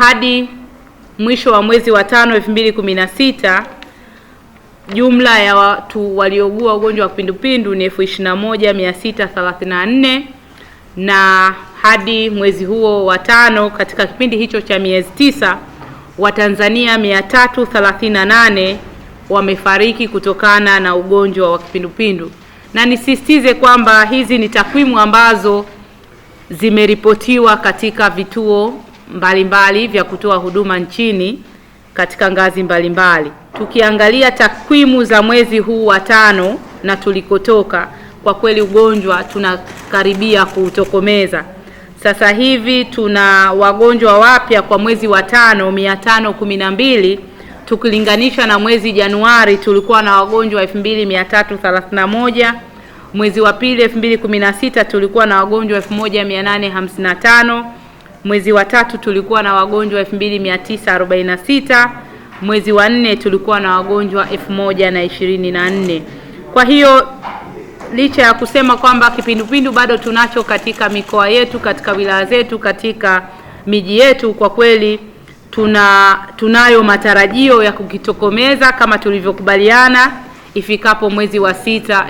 hadi mwisho wa mwezi wa 5 2016 jumla ya watu waliougua ugonjwa wa kipindupindu ni 21,634, na hadi mwezi huo wa 5 katika kipindi hicho cha miezi 9 Watanzania 338 wamefariki kutokana na ugonjwa wa kipindupindu. Na nisisitize kwamba hizi ni takwimu ambazo zimeripotiwa katika vituo mbalimbali vya kutoa huduma nchini katika ngazi mbalimbali. Tukiangalia takwimu za mwezi huu wa 5 na tulikotoka, kwa kweli ugonjwa tunakaribia kuutokomeza. Sasa hivi tuna wagonjwa wapya kwa mwezi wa 5 512, tukilinganisha na mwezi Januari tulikuwa na wagonjwa 2331, mwezi wa pili 2016 tulikuwa na wagonjwa 1855, mwezi wa 3 tulikuwa na wagonjwa 2946, mwezi wa 4 tulikuwa na wagonjwa 1024. Kwa hiyo licha ya kusema kwamba kipindupindu bado tunacho katika mikoa yetu, katika wilaya zetu, katika miji yetu, kwa kweli tunayo matarajio ya kukitokomeza kama tulivyokubaliana ifikapo mwezi wa 6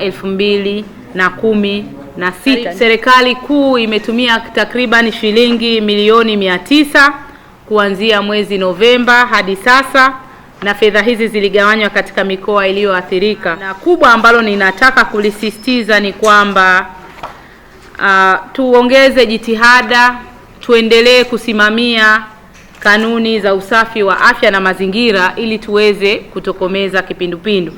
2016. Serikali kuu imetumia takriban shilingi milioni 900 kuanzia mwezi Novemba hadi sasa, na fedha hizi ziligawanywa katika mikoa iliyoathirika. Na kubwa ambalo ninataka kulisisitiza ni kwamba tuongeze jitihada, tuendelee kusimamia kanuni za usafi wa afya na mazingira ili tuweze kutokomeza kipindupindu.